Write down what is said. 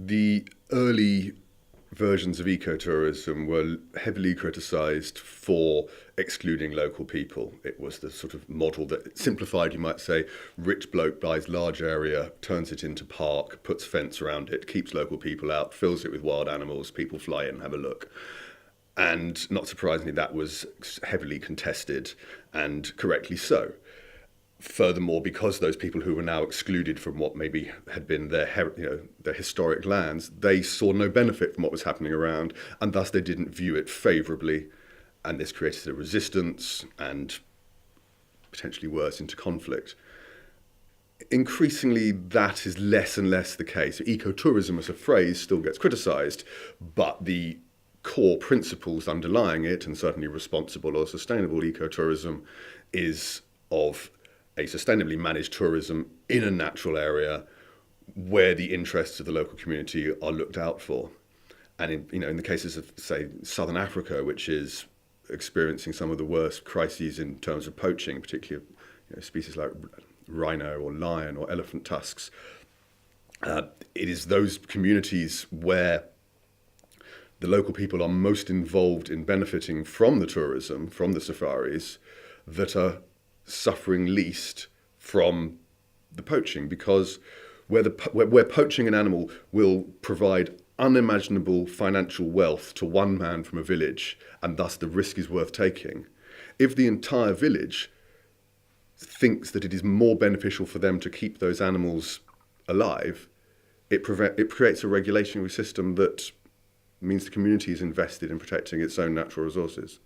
The early versions of ecotourism were heavily criticised for excluding local people. It was the sort of model that, simplified, you might say, rich bloke buys large area, turns it into park, puts fence around it, keeps local people out, fills it with wild animals, people fly in and have a look. And not surprisingly, that was heavily contested, and correctly so. Furthermore, because those people who were now excluded from what maybe had been their historic lands, they saw no benefit from what was happening around, and thus they didn't view it favourably, and this created a resistance and potentially worse into conflict. Increasingly, that is less and less the case. Ecotourism as a phrase still gets criticised, but the core principles underlying it, and certainly responsible or sustainable ecotourism, is of a sustainably managed tourism in a natural area where the interests of the local community are looked out for. And in the cases of, say, Southern Africa, which is experiencing some of the worst crises in terms of poaching, particularly species like rhino or lion or elephant tusks, it is those communities where the local people are most involved in benefiting from the tourism, from the safaris, that are suffering least from the poaching, because where poaching an animal will provide unimaginable financial wealth to one man from a village, and thus the risk is worth taking, if the entire village thinks that it is more beneficial for them to keep those animals alive, it creates a regulatory system that means the community is invested in protecting its own natural resources.